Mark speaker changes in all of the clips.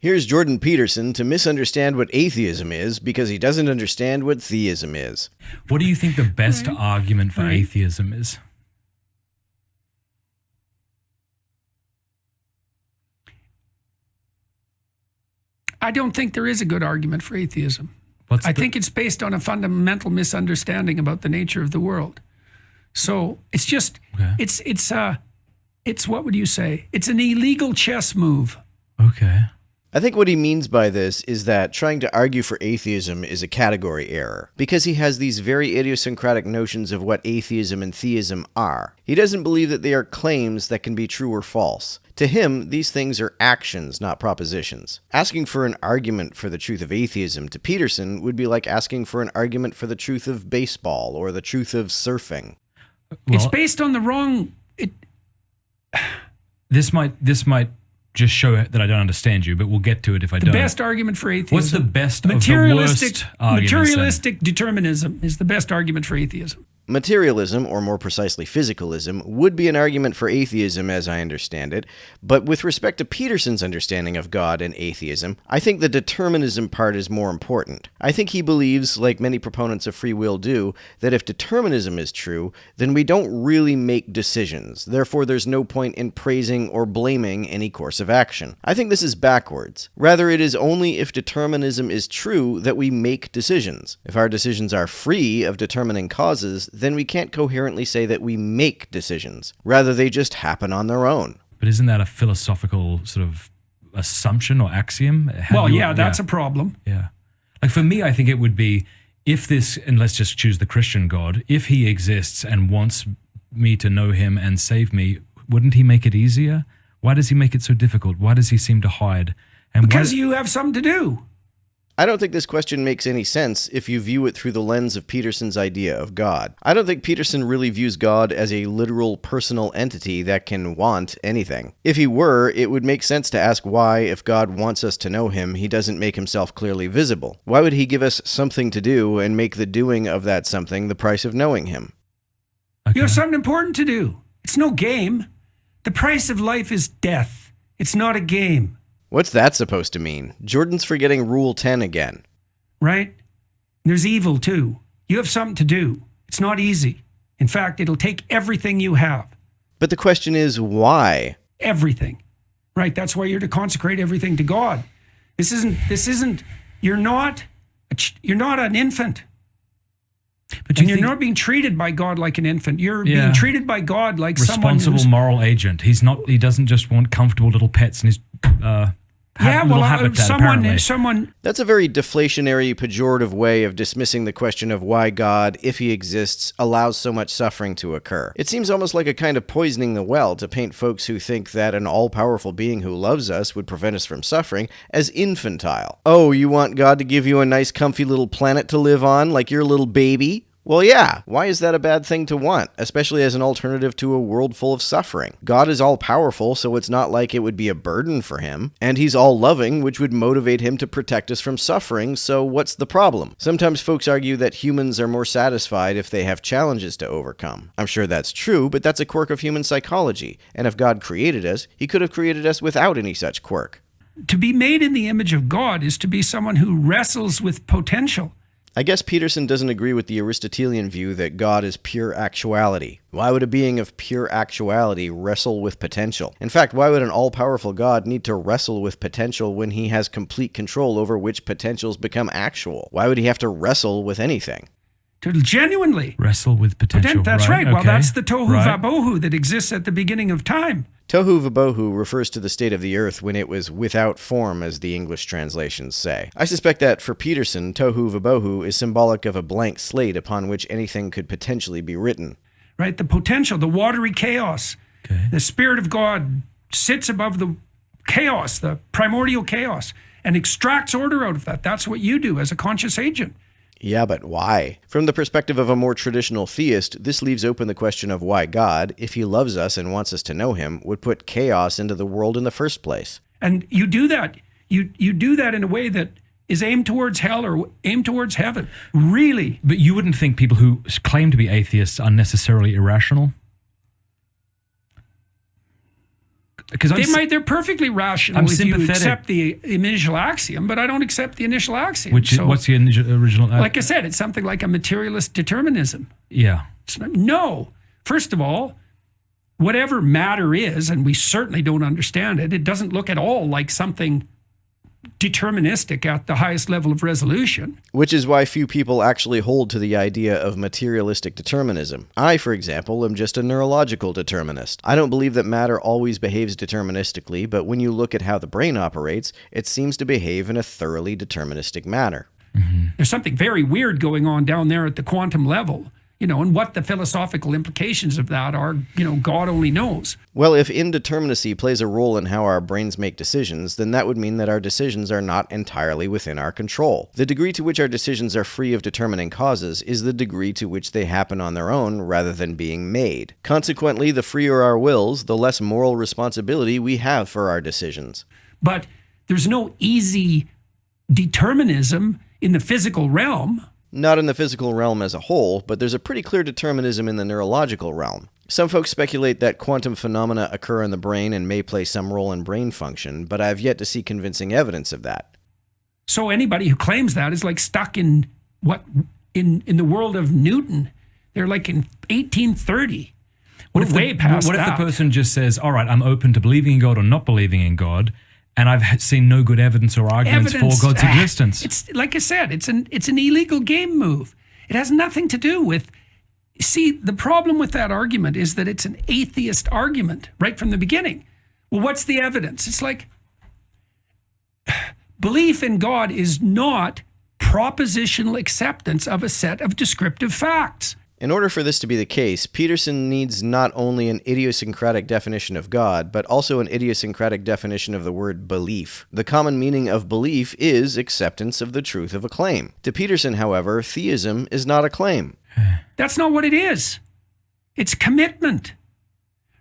Speaker 1: Here's Jordan Peterson to misunderstand what atheism is because he doesn't understand what theism is.
Speaker 2: What do you think the best argument for atheism is?
Speaker 3: I don't think there is a good argument for atheism. I think it's based on a fundamental misunderstanding about the nature of the world. So it's just, it's what would you say? It's an illegal chess move.
Speaker 2: Okay.
Speaker 1: I think what he means by this is that trying to argue for atheism is a category error, because he has these very idiosyncratic notions of what atheism and theism are. He doesn't believe that they are claims that can be true or false. To him, these things are actions, not propositions. Asking for an argument for the truth of atheism to Peterson would be like asking for an argument for the truth of baseball or the truth of surfing.
Speaker 3: Well, it's based on the wrong...
Speaker 2: This might just show that I don't understand you, but we'll get to it if I don't.
Speaker 3: The best argument for atheism.
Speaker 2: What's the best of the worst arguments?
Speaker 3: Materialistic determinism is the best argument for atheism.
Speaker 1: Materialism, or more precisely physicalism, would be an argument for atheism as I understand it, but with respect to Peterson's understanding of God and atheism, I think the determinism part is more important. I think he believes, like many proponents of free will do, that if determinism is true, then we don't really make decisions. Therefore, there's no point in praising or blaming any course of action. I think this is backwards. Rather, it is only if determinism is true that we make decisions. If our decisions are free of determining causes, then we can't coherently say that we make decisions. Rather, they just happen on their own.
Speaker 2: But isn't that a philosophical sort of assumption or axiom?
Speaker 3: That's a problem.
Speaker 2: Yeah. Like for me, I think it would be if this, and let's just choose the Christian God, if he exists and wants me to know him and save me, wouldn't he make it easier? Why does he make it so difficult? Why does he seem to hide? And
Speaker 3: because you have something to do.
Speaker 1: I don't think this question makes any sense if you view it through the lens of Peterson's idea of God. I don't think Peterson really views God as a literal personal entity that can want anything. If he were, it would make sense to ask why, if God wants us to know him, he doesn't make himself clearly visible. Why would he give us something to do and make the doing of that something the price of knowing him?
Speaker 3: Okay. You have something important to do. It's no game. The price of life is death. It's not a game.
Speaker 1: What's that supposed to mean? Jordan's forgetting Rule 10 again.
Speaker 3: Right? There's evil, too. You have something to do. It's not easy. In fact, it'll take everything you have.
Speaker 1: But the question is, why?
Speaker 3: Everything. Right, that's why you're to consecrate everything to God. You're not an infant. But you're not being treated by God like an infant. You're being treated by God like someone
Speaker 2: responsible moral agent. He doesn't just want comfortable little pets in his
Speaker 3: someone.
Speaker 1: That's a very deflationary, pejorative way of dismissing the question of why God, if he exists, allows so much suffering to occur. It seems almost like a kind of poisoning the well to paint folks who think that an all-powerful being who loves us would prevent us from suffering as infantile. Oh, you want God to give you a nice comfy little planet to live on like your little baby? Well, yeah. Why is that a bad thing to want, especially as an alternative to a world full of suffering? God is all-powerful, so it's not like it would be a burden for him. And he's all-loving, which would motivate him to protect us from suffering, so what's the problem? Sometimes folks argue that humans are more satisfied if they have challenges to overcome. I'm sure that's true, but that's a quirk of human psychology. And if God created us, he could have created us without any such quirk.
Speaker 3: To be made in the image of God is to be someone who wrestles with potential.
Speaker 1: I guess Peterson doesn't agree with the Aristotelian view that God is pure actuality. Why would a being of pure actuality wrestle with potential? In fact, why would an all-powerful God need to wrestle with potential when he has complete control over which potentials become actual? Why would he have to wrestle with anything?
Speaker 3: To genuinely
Speaker 2: wrestle with potential.
Speaker 3: That's right. Well, that's the tohu vabohu that exists at the beginning of time.
Speaker 1: Tohu vabohu refers to the state of the earth when it was without form, as the English translations say. I suspect that, for Peterson, tohu vabohu is symbolic of a blank slate upon which anything could potentially be written.
Speaker 3: Right, the potential, the watery chaos. Okay. The Spirit of God sits above the chaos, the primordial chaos, and extracts order out of that. That's what you do as a conscious agent.
Speaker 1: Yeah, but why? From the perspective of a more traditional theist, this leaves open the question of why God, if he loves us and wants us to know him, would put chaos into the world in the first place.
Speaker 3: And you do that. You do that in a way that is aimed towards hell or aimed towards heaven. Really.
Speaker 2: But you wouldn't think people who claim to be atheists are necessarily irrational? because
Speaker 3: they're perfectly rational if you accept the initial axiom, but I don't accept the initial axiom.
Speaker 2: What's the original?
Speaker 3: Like I said, it's something like a materialist determinism.
Speaker 2: Yeah.
Speaker 3: No. First of all, whatever matter is, and we certainly don't understand it, it doesn't look at all like something deterministic at the highest level of resolution.
Speaker 1: Which is why few people actually hold to the idea of materialistic determinism. I, for example, am just a neurological determinist. I don't believe that matter always behaves deterministically, but when you look at how the brain operates, it seems to behave in a thoroughly deterministic manner.
Speaker 3: Mm-hmm. There's something very weird going on down there at the quantum level. And what the philosophical implications of that are, God only knows.
Speaker 1: Well, if indeterminacy plays a role in how our brains make decisions, then that would mean that our decisions are not entirely within our control. The degree to which our decisions are free of determining causes is the degree to which they happen on their own rather than being made. Consequently, the freer our wills, the less moral responsibility we have for our decisions.
Speaker 3: But there's no easy determinism in the physical realm.
Speaker 1: Not in the physical realm as a whole, but there's a pretty clear determinism in the neurological realm. Some folks speculate that quantum phenomena occur in the brain and may play some role in brain function, but I've yet to see convincing evidence of that.
Speaker 3: So anybody who claims that is like stuck in the world of Newton. They're like in 1830. What if
Speaker 2: the person just says, all right, I'm open to believing in God or not believing in God, and I've seen no good evidence or arguments for God's existence?
Speaker 3: It's like I said, it's an illegal game move. It has nothing to do with... See, the problem with that argument is that it's an atheist argument right from the beginning. Well, what's the evidence? It's like, belief in God is not propositional acceptance of a set of descriptive facts.
Speaker 1: In order for this to be the case, Peterson needs not only an idiosyncratic definition of God, but also an idiosyncratic definition of the word belief. The common meaning of belief is acceptance of the truth of a claim. To Peterson, however, theism is not a claim.
Speaker 3: That's not what it is. It's commitment,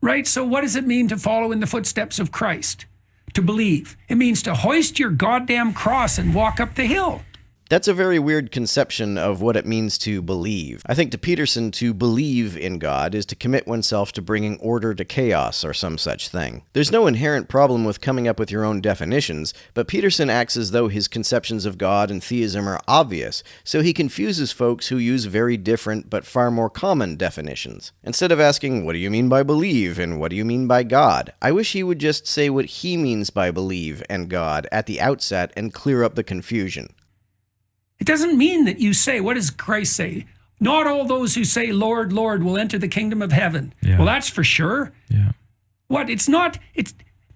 Speaker 3: right? So what does it mean to follow in the footsteps of Christ? To believe. It means to hoist your goddamn cross and walk up the hill.
Speaker 1: That's a very weird conception of what it means to believe. I think to Peterson, to believe in God is to commit oneself to bringing order to chaos or some such thing. There's no inherent problem with coming up with your own definitions, but Peterson acts as though his conceptions of God and theism are obvious, so he confuses folks who use very different but far more common definitions. Instead of asking, what do you mean by believe and what do you mean by God? I wish he would just say what he means by believe and God at the outset and clear up the confusion.
Speaker 3: It doesn't mean that you say, what does Christ say? Not all those who say, Lord, Lord, will enter the kingdom of heaven. Yeah. Well, that's for sure.
Speaker 2: Yeah.
Speaker 3: What? It's not,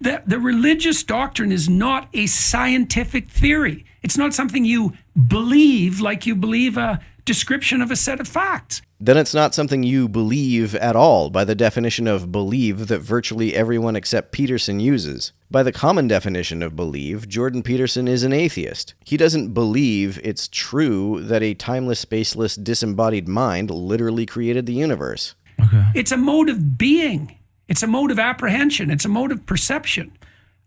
Speaker 3: the religious doctrine is not a scientific theory. It's not something you believe like you believe a description of a set of facts.
Speaker 1: Then it's not something you believe at all by the definition of believe that virtually everyone except Peterson uses. By the common definition of believe, Jordan Peterson is an atheist. He doesn't believe it's true that a timeless, spaceless, disembodied mind literally created the universe.
Speaker 2: Okay.
Speaker 3: It's a mode of being. It's a mode of apprehension. It's a mode of perception.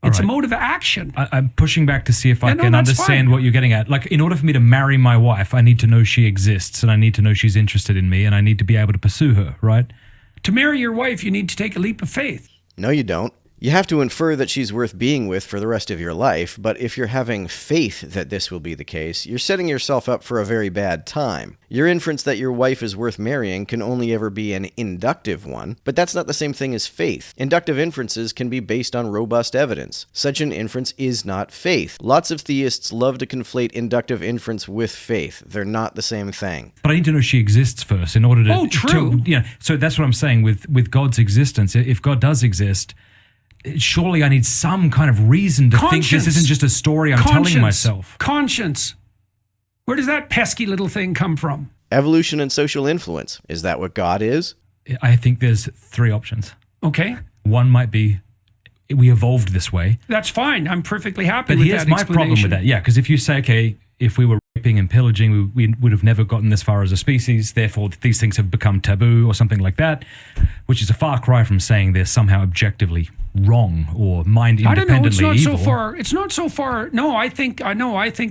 Speaker 3: It's a mode of action.
Speaker 2: I'm pushing back to see if I can understand what you're getting at. Like, in order for me to marry my wife, I need to know she exists, and I need to know she's interested in me, and I need to be able to pursue her, right?
Speaker 3: To marry your wife, you need to take a leap of faith.
Speaker 1: No, you don't. You have to infer that she's worth being with for the rest of your life, but if you're having faith that this will be the case, you're setting yourself up for a very bad time. Your inference that your wife is worth marrying can only ever be an inductive one, but that's not the same thing as faith. Inductive inferences can be based on robust evidence. Such an inference is not faith. Lots of theists love to conflate inductive inference with faith. They're not the same thing.
Speaker 2: But I need to know she exists first in order to...
Speaker 3: Oh, true.
Speaker 2: So that's what I'm saying with God's existence. If God does exist... surely I need some kind of reason to think this isn't just a story I'm telling myself.
Speaker 3: Conscience. Where does that pesky little thing come from?
Speaker 1: Evolution and social influence. Is that what God is?
Speaker 2: I think there's three options.
Speaker 3: Okay.
Speaker 2: One might be we evolved this way.
Speaker 3: That's fine. I'm perfectly happy with that
Speaker 2: explanation. But here's my problem with that. Yeah, because if you say, okay, if we were raping and pillaging, we would have never gotten this far as a species, therefore these things have become taboo or something like that, which is a far cry from saying they're somehow objectively wrong or mind-independently evil.
Speaker 3: I don't know, it's not so far. No, I think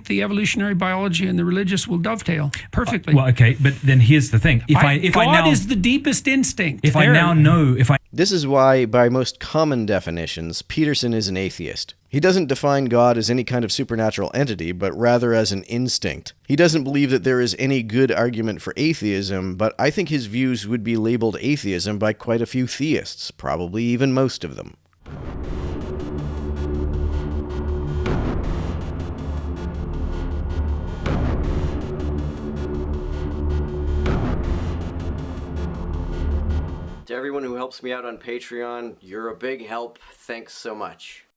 Speaker 3: the evolutionary biology and the religious will dovetail perfectly.
Speaker 2: Well, okay, but then here's the thing.
Speaker 3: God is the deepest instinct.
Speaker 2: If I now know, if I
Speaker 1: This is why, by most common definitions, Peterson is an atheist. He doesn't define God as any kind of supernatural entity, but rather as an instinct. He doesn't believe that there is any good argument for atheism, but I think his views would be labeled atheism by quite a few theists, probably even most of them. To everyone who helps me out on Patreon, you're a big help. Thanks so much.